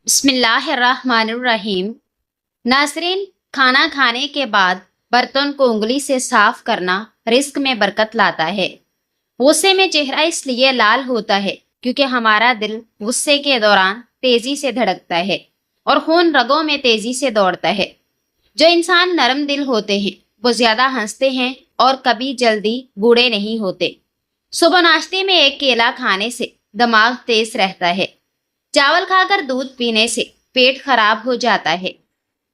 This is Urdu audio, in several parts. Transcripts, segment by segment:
بسم اللہ الرحمن الرحیم۔ ناظرین، کھانا کھانے کے بعد برتن کو انگلی سے صاف کرنا رزق میں برکت لاتا ہے۔ غصے میں چہرہ اس لیے لال ہوتا ہے کیونکہ ہمارا دل غصے کے دوران تیزی سے دھڑکتا ہے اور خون رگوں میں تیزی سے دوڑتا ہے۔ جو انسان نرم دل ہوتے ہیں وہ زیادہ ہنستے ہیں اور کبھی جلدی بوڑھے نہیں ہوتے۔ صبح ناشتے میں ایک کیلا کھانے سے دماغ تیز رہتا ہے۔ چاول کھا کر دودھ پینے سے پیٹ خراب ہو جاتا ہے۔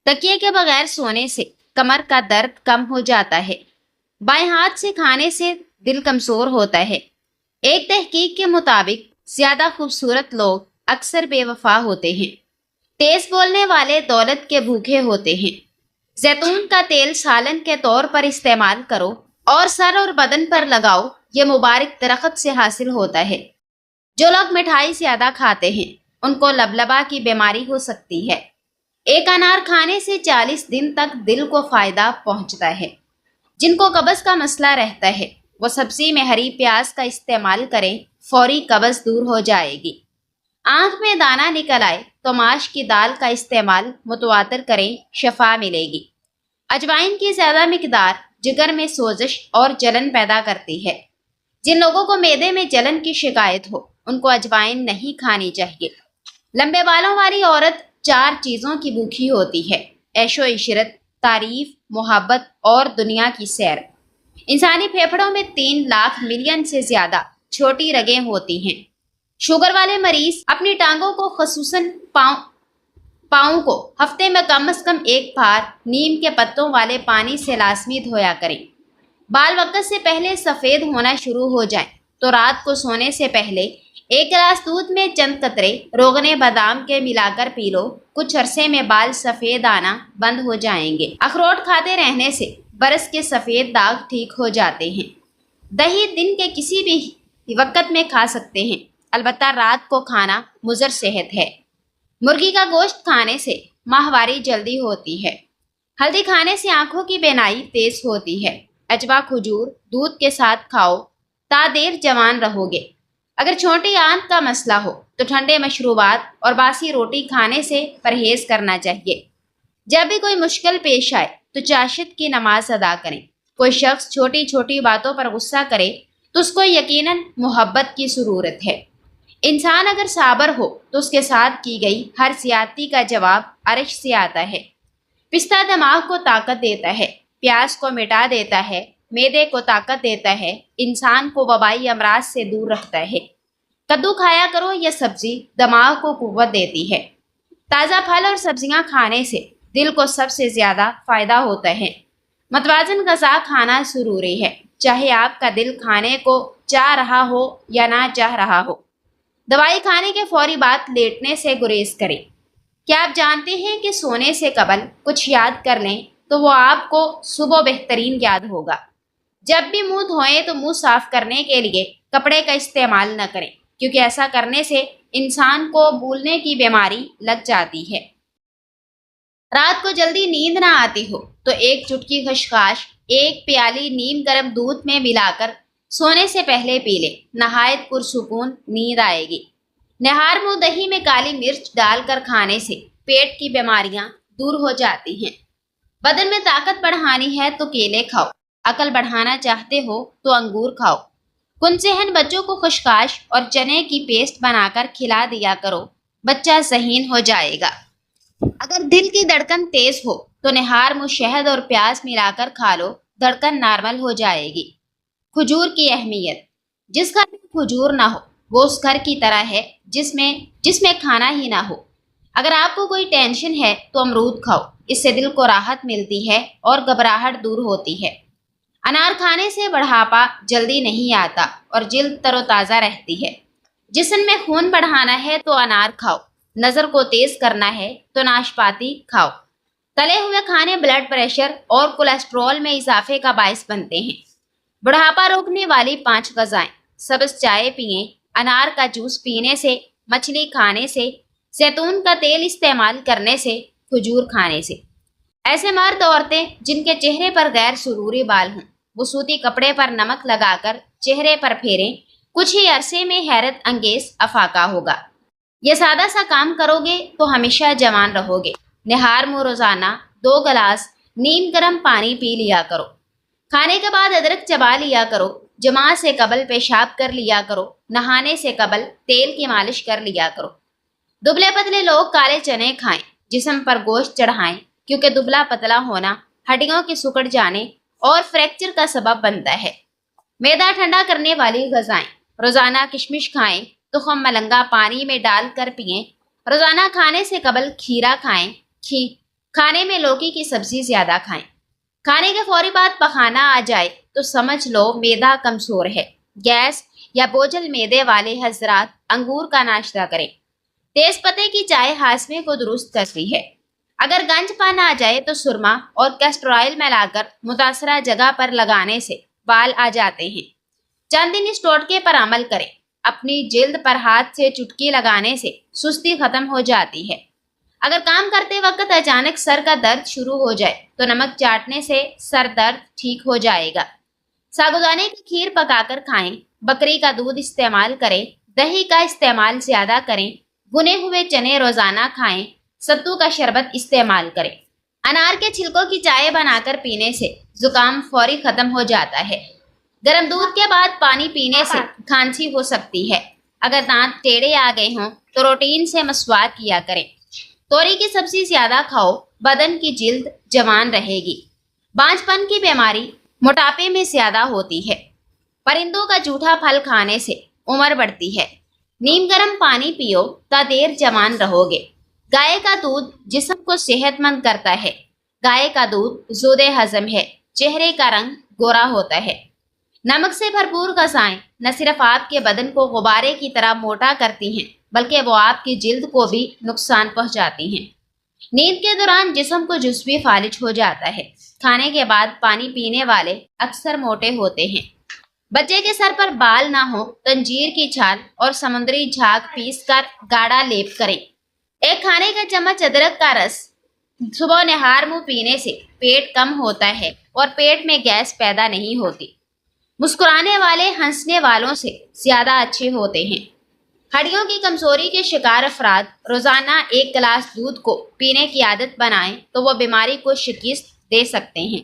تکیے کے بغیر سونے سے کمر کا درد کم ہو جاتا ہے۔ بائیں ہاتھ سے کھانے سے دل کمزور ہوتا ہے۔ ایک تحقیق کے مطابق زیادہ خوبصورت لوگ اکثر بے وفا ہوتے ہیں۔ تیز بولنے والے دولت کے بھوکے ہوتے ہیں۔ زیتون کا تیل سالن کے طور پر استعمال کرو اور سر اور بدن پر لگاؤ، یہ مبارک درخت سے حاصل ہوتا ہے۔ جو لوگ مٹھائی زیادہ کھاتے ہیں ان کو لبلبا کی بیماری ہو سکتی ہے۔ ایک انار کھانے سے 40 دن تک دل کو فائدہ پہنچتا ہے۔ جن کو قبض کا مسئلہ رہتا ہے وہ سبزی میں ہری پیاز کا استعمال کریں، فوری قبض دور ہو جائے گی۔ آنکھ میں دانہ نکل آئے تو ماش کی دال کا استعمال متواتر کریں، شفا ملے گی۔ اجوائن کی زیادہ مقدار جگر میں سوزش اور جلن پیدا کرتی ہے۔ جن لوگوں کو معدے میں جلن کی شکایت ہو ان کو اجوائن نہیں کھانی چاہیے۔ لمبے بالوں والی عورت 4 چیزوں کی بھوکی ہوتی ہے: عیش و عشرت، تعریف، محبت اور دنیا کی سیر۔ انسانی پھیپھڑوں میں 3 لاکھ ملین سے زیادہ چھوٹی رگیں ہوتی ہیں۔ شوگر والے مریض اپنی ٹانگوں کو خصوصاً پاؤں کو ہفتے میں کم از کم 1 بار نیم کے پتوں والے پانی سے لازمی دھویا کریں۔ بال وقت سے پہلے سفید ہونا شروع ہو جائیں تو رات کو سونے سے پہلے 1 گلاس دودھ میں چند قطرے روغن بادام کے ملا کر پی لو، کچھ عرصے میں بال سفید آنا بند ہو جائیں گے۔ اخروٹ کھاتے رہنے سے برس کے سفید داغ ٹھیک ہو جاتے ہیں۔ دہی دن کے کسی بھی وقت میں کھا سکتے ہیں، البتہ رات کو کھانا مضر صحت ہے۔ مرغی کا گوشت کھانے سے ماہواری جلدی ہوتی ہے۔ ہلدی کھانے سے آنکھوں کی بینائی تیز ہوتی ہے۔ اجوا کھجور دودھ کے ساتھ کھاؤ، تا دیر جوان رہو گے۔ اگر چھوٹی آنت کا مسئلہ ہو تو ٹھنڈے مشروبات اور باسی روٹی کھانے سے پرہیز کرنا چاہیے۔ جب بھی کوئی مشکل پیش آئے تو چاشت کی نماز ادا کریں۔ کوئی شخص چھوٹی چھوٹی باتوں پر غصہ کرے تو اس کو یقیناً محبت کی ضرورت ہے۔ انسان اگر صابر ہو تو اس کے ساتھ کی گئی ہر زیادتی کا جواب عرش سے آتا ہے۔ پستہ دماغ کو طاقت دیتا ہے، پیاس کو مٹا دیتا ہے، معدے کو طاقت دیتا ہے، انسان کو وبائی امراض سے دور رکھتا ہے۔ کدو کھایا کرو، یہ سبزی دماغ کو قوت دیتی ہے۔ تازہ پھل اور سبزیاں کھانے سے دل کو سب سے زیادہ فائدہ ہوتا ہے۔ متوازن غذا کھانا ضروری ہے، چاہے آپ کا دل کھانے کو چاہ رہا ہو یا نہ چاہ رہا ہو۔ دوائی کھانے کے فوری بعد لیٹنے سے گریز کریں۔ کیا آپ جانتے ہیں کہ سونے سے قبل کچھ یاد کر لیں تو وہ آپ کو صبح بہترین یاد ہوگا۔ جب بھی منہ دھوئیں تو منہ صاف کرنے کے لیے کپڑے کا استعمال نہ کریں، کیونکہ ایسا کرنے سے انسان کو بھولنے کی بیماری لگ جاتی ہے۔ رات کو جلدی نیند نہ آتی ہو تو 1 چٹکی خشخاش 1 پیالی نیم گرم دودھ میں ملا کر سونے سے پہلے پی لیں، نہایت پرسکون نیند آئے گی۔ نہار منہ دہی میں کالی مرچ ڈال کر کھانے سے پیٹ کی بیماریاں دور ہو جاتی ہیں۔ بدن میں طاقت بڑھانی ہے تو کیلے کھاؤ، عقل بڑھانا چاہتے ہو تو انگور کھاؤ۔ کن صحن بچوں کو خشخاش اور چنے کی پیسٹ بنا کر کھلا دیا کرو، بچہ ذہین ہو جائے گا۔ اگر دل کی دھڑکن تیز ہو تو نہار منہ شہد اور پیاز ملا کر کھا لو، دھڑکن نارمل ہو جائے گی۔ کھجور کی اہمیت: جس گھر میں کھجور نہ ہو وہ اس گھر کی طرح ہے جس میں کھانا ہی نہ ہو۔ اگر آپ کو کوئی ٹینشن ہے تو امرود کھاؤ، اس سے دل کو راحت ملتی ہے اور گھبراہٹ دور ہوتی ہے۔ انار کھانے سے بڑھاپا جلدی نہیں آتا اور جلد تر و تازہ رہتی ہے۔ جسم میں خون بڑھانا ہے تو انار کھاؤ، نظر کو تیز کرنا ہے تو ناشپاتی کھاؤ۔ تلے ہوئے کھانے بلڈ پریشر اور کولیسٹرول میں اضافے کا باعث بنتے ہیں۔ بڑھاپا روکنے والی 5 غذائیں: سبز چائے پئیں، انار کا جوس پینے سے، مچھلی کھانے سے، زیتون کا تیل استعمال کرنے سے، کھجور کھانے سے۔ ایسے مرد عورتیں جن کے چہرے پر غیر ضروری بال ہوں وہ سوتی کپڑے پر نمک لگا کر چہرے پر پھیریں، کچھ ہی عرصے میں حیرت انگیز افاقہ ہوگا۔ یہ سادہ سا کام کرو گے تو ہمیشہ جوان رہو گے۔ نہار منہ روزانہ 2 گلاس نیم گرم پانی پی لیا کرو۔ کھانے کے بعد ادرک چبا لیا کرو۔ جماع سے قبل پیشاب کر لیا کرو۔ نہانے سے قبل تیل کی مالش کر لیا کرو۔ دبلے پتلے لوگ کالے چنے کھائیں، جسم پر گوشت چڑھائیں، کیونکہ دبلا پتلا ہونا ہڈیوں کے سکڑ جانے اور فریکچر کا سبب بنتا ہے۔ معدہ ٹھنڈا کرنے والی غذائیں، روزانہ کشمش کھائیں، تخم ملنگا پانی میں ڈال کر پئیں۔ روزانہ کھانے سے قبل کھیرا کھائیں۔ کھانے میں لوکی کی سبزی زیادہ کھائیں۔ کھانے کے فوری بعد پخانہ آ جائے تو سمجھ لو معدہ کمزور ہے۔ گیس یا بوجھل معدے والے حضرات انگور کا ناشتہ کریں۔ تیز پتے کی چائے ہاضمے کو درست کرتی ہے۔ اگر گنج پن آ جائے تو سرما اور کیسٹر آئل ملا کر متاثرہ جگہ پر لگانے سے بال آ جاتے ہیں۔ چند دن اس ٹوٹکے پر عمل کریں۔ اپنی جلد پر ہاتھ سے چٹکی لگانے سے سستی ختم ہو جاتی ہے۔ اگر کام کرتے وقت اچانک سر کا درد شروع ہو جائے تو نمک چاٹنے سے سر درد ٹھیک ہو جائے گا۔ ساگودانے کی کھیر پکا کر کھائیں۔ بکری کا دودھ استعمال کریں۔ دہی کا استعمال زیادہ کریں۔ بنے ہوئے چنے روزانہ کھائیں۔ ستو کا شربت استعمال کریں۔ انار کے چھلکوں کی چائے بنا کر پینے سے زکام فوری ختم ہو جاتا ہے۔ گرم دودھ کے بعد پانی پینے سے کھانسی ہو سکتی ہے۔ اگر دانت ٹیڑھے آ گئے ہوں تو روٹین سے مسواک کیا کریں۔ توری کی سبزی زیادہ کھاؤ، بدن کی جلد جوان رہے گی۔ بانجھ پن کی بیماری موٹاپے میں زیادہ ہوتی ہے۔ پرندوں کا جھوٹا پھل کھانے سے عمر بڑھتی ہے۔ نیم گرم پانی پیو تا دیر جوان رہو گے۔ گائے کا دودھ جسم کو صحت مند کرتا ہے۔ گائے کا دودھ زود ہضم ہے۔ چہرے کا رنگ گورا ہوتا ہے۔ نمک سے بھرپور غذائیں نہ صرف آپ کے بدن کو غبارے کی طرح موٹا کرتی ہیں بلکہ وہ آپ کی جلد کو بھی نقصان پہنچاتی ہیں۔ نیند کے دوران جسم کو جزوی فالج ہو جاتا ہے۔ کھانے کے بعد پانی پینے والے اکثر موٹے ہوتے ہیں۔ بچے کے سر پر بال نہ ہو تو انجیر کی چھال اور سمندری جھاگ پیس کر گاڑھا لیپ کریں۔ ایک کھانے کا چمچ ادرک کا رس صبح نہار منہ پینے سے پیٹ کم ہوتا ہے اور پیٹ میں گیس پیدا نہیں ہوتی۔ مسکرانے والے ہنسنے والوں سے زیادہ اچھے ہوتے ہیں۔ ہڈیوں کی کمزوری کے شکار افراد روزانہ 1 گلاس دودھ کو پینے کی عادت بنائیں تو وہ بیماری کو شکست دے سکتے ہیں۔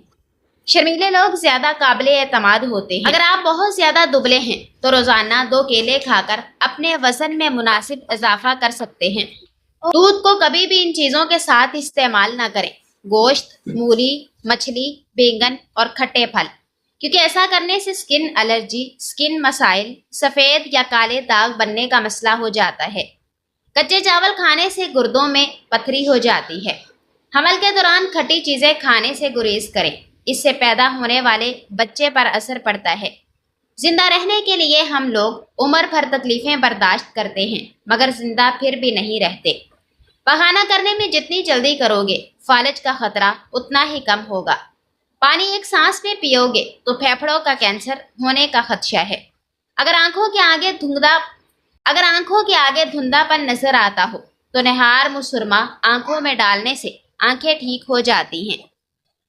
شرمیلے لوگ زیادہ قابل اعتماد ہوتے ہیں۔ اگر آپ بہت زیادہ دبلے ہیں تو روزانہ 2 کیلے کھا کر اپنے وزن میں مناسب اضافہ کر سکتے ہیں۔ دودھ کو کبھی بھی ان چیزوں کے ساتھ استعمال نہ کریں: گوشت، مولی، مچھلی، بینگن اور کھٹے پھل، کیونکہ ایسا کرنے سے سکن الرجی، سکن مسائل، سفید یا کالے داغ بننے کا مسئلہ ہو جاتا ہے۔ کچے چاول کھانے سے گردوں میں پتھری ہو جاتی ہے۔ حمل کے دوران کھٹی چیزیں کھانے سے گریز کریں، اس سے پیدا ہونے والے بچے پر اثر پڑتا ہے۔ زندہ رہنے کے لیے ہم لوگ عمر بھر تکلیفیں برداشت کرتے ہیں مگر زندہ پھر بھی نہیں رہتے۔ پخانہ کرنے میں جتنی جلدی کرو گے فالج کا خطرہ اتنا ہی کم ہوگا۔ پانی ایک سانس میں پیو گے تو پھیپھڑوں کا کینسر ہونے کا خدشہ ہے۔ اگر آنکھوں کے آگے دھندلا پن نظر آتا ہو تو نہار منہ سرما آنکھوں میں ڈالنے سے آنکھیں ٹھیک ہو جاتی ہیں۔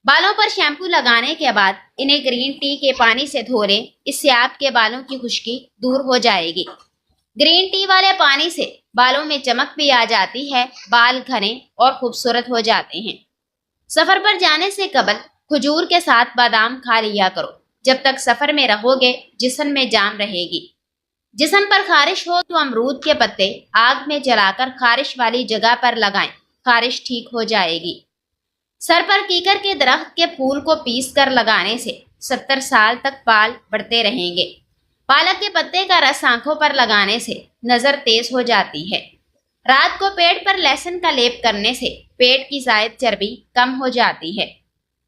بالوں پر شیمپو لگانے کے بعد انہیں گرین ٹی کے پانی سے دھو لیں، اس سے آپ کے بالوں کی خشکی دور ہو جائے گی۔ گرین ٹی والے پانی سے بالوں میں چمک بھی آ جاتی ہے، بال گھنے اور خوبصورت ہو جاتے ہیں۔ سفر پر جانے سے قبل کھجور کے ساتھ بادام کھا لیا کرو۔ جب تک سفر میں رہو گے جسم میں جام رہے گی۔ جسم پر خارش ہو تو امرود کے پتے آگ میں جلا کر خارش والی جگہ پر لگائیں، خارش ٹھیک ہو جائے گی۔ سر پر کیکر کے درخت کے پھول کو پیس کر لگانے سے 70 سال تک بال بڑھتے رہیں گے۔ پالک کے پتے کا رس آنکھوں پر لگانے سے نظر تیز ہو جاتی ہے۔ رات کو پیٹ پر لہسن کا لیپ کرنے سے پیٹ کی زائد چربی کم ہو جاتی ہے۔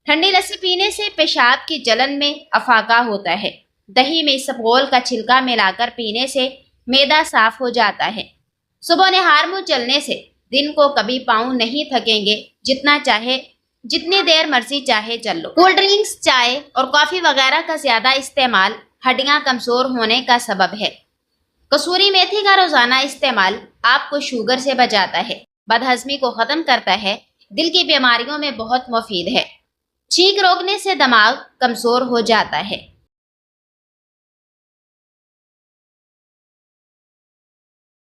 ٹھنڈی لسی پینے سے پیشاب کی جلن میں افاقہ ہوتا ہے۔ دہی میں اسبغول کا چھلکا ملا کر پینے سے معدہ صاف ہو جاتا ہے۔ صبح نہار منہ چلنے سے دن کو کبھی پاؤں نہیں تھکیں گے، جتنی دیر مرضی چاہے چل لو۔ کولڈ ڈرنکس، چائے اور کافی وغیرہ کا زیادہ استعمال ہڈیاں کمزور ہونے کا سبب ہے۔ کسوری میتھی کا روزانہ استعمال آپ کو شوگر سے بچاتا ہے، بدہضمی کو ختم کرتا ہے، دل کی بیماریوں میں بہت مفید ہے۔ چھینک روکنے سے دماغ کمزور ہو جاتا ہے۔